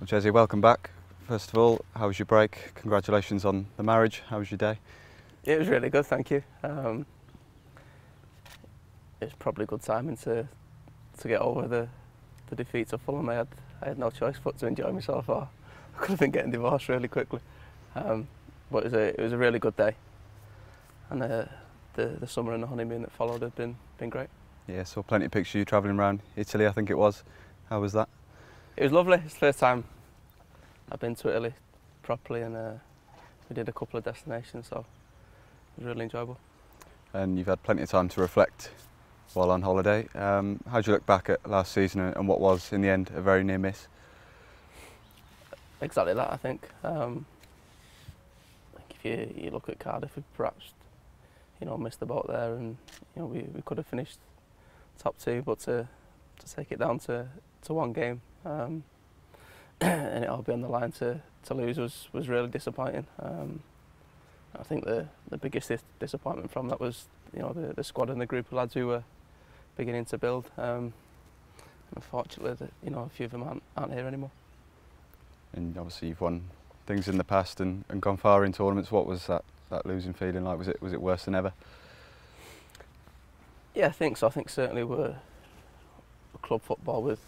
Well, Jesse, welcome back. First of all, how was your break? Congratulations on the marriage. How was your day? It was really good, thank you. It's probably good timing to get over the defeat to Fulham. I had no choice but to enjoy myself, or I could have been getting divorced really quickly. But it was a really good day, and the summer and the honeymoon that followed have been great. Yeah, saw plenty of pictures of you travelling around Italy, I think it was. How was that? It was lovely. It's the first time I've been to Italy properly, and we did a couple of destinations, so it was really enjoyable. And you've had plenty of time to reflect while on holiday. How do you look back at last season and what was, in the end, a very near miss? Exactly that, I think. If you look at Cardiff, we perhaps missed the boat there, and we could have finished top two, but to take it down to one game and it all be on the line to lose was really disappointing. I think the biggest disappointment from that was the squad and the group of lads who were beginning to build. Unfortunately, a few of them aren't here anymore. And obviously you've won things in the past and gone far in tournaments. What was that losing feeling like? Was it worse than ever? Yeah, I think so. I think certainly we're club football with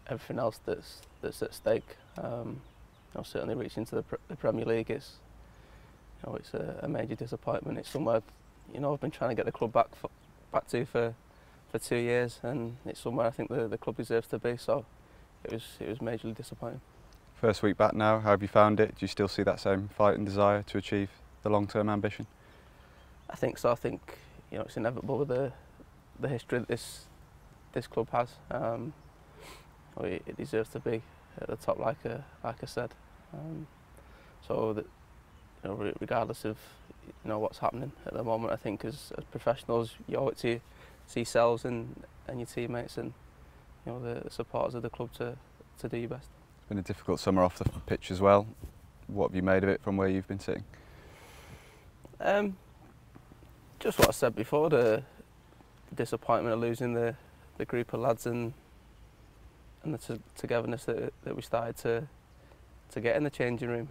everything else that's at stake. Certainly reaching to the Premier League is it's a major disappointment. It's somewhere I've been trying to get the club back to for 2 years, and it's somewhere I think the club deserves to be. So it was majorly disappointing. First week back now, how have you found it? Do you still see that same fight and desire to achieve the long-term ambition? I think so. I think it's inevitable with the history that this club has. It deserves to be at the top, like I said. So that regardless of what's happening at the moment, I think as professionals, you owe it to yourselves and your teammates and the supporters of the club to do your best. It's been a difficult summer off the pitch as well. What have you made of it from where you've been sitting? Just what I said before, the disappointment of losing the group of lads and the togetherness that we started to get in the changing room.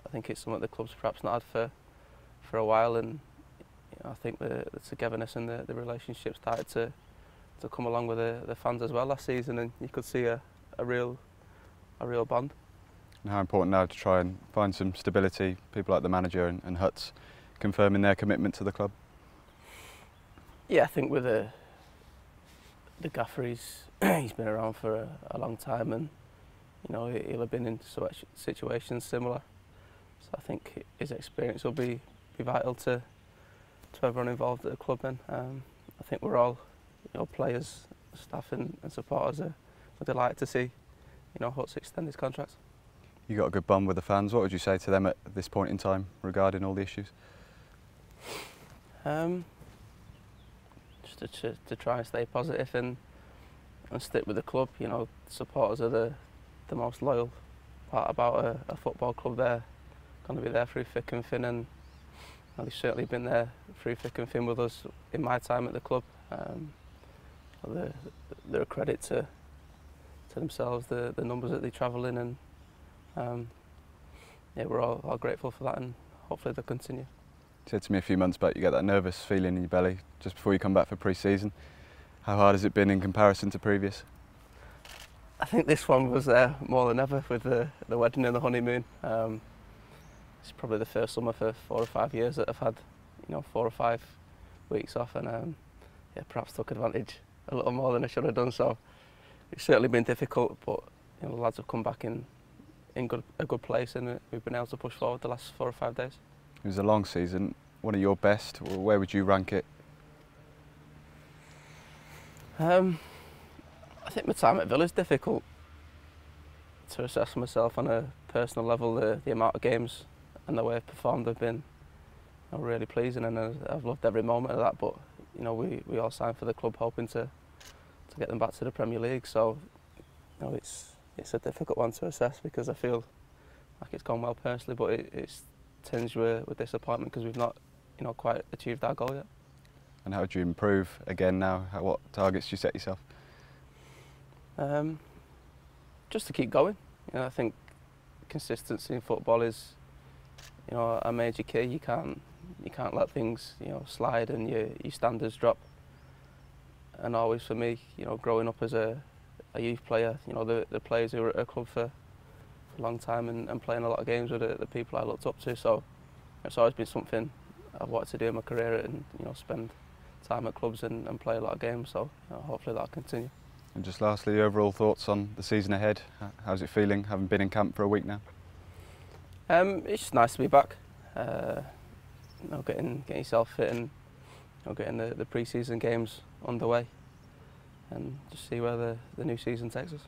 I think it's something the club's perhaps not had for a while, and I think the togetherness and the relationship started to come along with the fans as well last season, and you could see a real bond. And how important now to try and find some stability, people like the manager and Hutton confirming their commitment to the club? Yeah, I think with the gaffer, he's been around for a long time, and he'll have been in situations similar. So I think his experience will be vital to everyone involved at the club. And I think we're all players, staff and supporters are delighted to see Hutton extend his contract. You got a good bond with the fans. What would you say to them at this point in time regarding all the issues? Just to try and stay positive and stick with the club. Supporters are the most loyal part about a football club. They're going to be there through thick and thin, and they've certainly been there through thick and thin with us in my time at the club. They're a credit to themselves, the numbers that they travel in, and we're all grateful for that, and hopefully they'll continue. You said to me a few months back you get that nervous feeling in your belly just before you come back for pre-season. How hard has it been in comparison to previous? I think this one was more than ever with the wedding and the honeymoon. It's probably the first summer for 4 or 5 years that I've had 4 or 5 weeks off, and perhaps took advantage a little more than I should have done. So it's certainly been difficult, but the lads have come back in a good place, and we've been able to push forward the last 4 or 5 days. It was a long season. One of your best. Where would you rank it? I think my time at Villa is difficult to assess myself on a personal level. The amount of games and the way I've performed have been really pleasing, and I've loved every moment of that. But we all signed for the club hoping to get them back to the Premier League. So it's a difficult one to assess because I feel like it's gone well personally, but it's tinged with disappointment because we've not quite achieved our goal yet. And how do you improve again now? What targets do you set yourself? Just to keep going. I think consistency in football is, a major key. You can't let things, slide and your standards drop. And always for me, growing up as a youth player, the players who were at a club for a long time and playing a lot of games were the people I looked up to. So it's always been something I've wanted to do in my career and spend time at clubs and play a lot of games. So hopefully that'll continue. And just lastly, your overall thoughts on the season ahead? How's it feeling, having been in camp for a week now? It's just nice to be back. Getting yourself fit and getting the pre-season games underway, and just see where the new season takes us.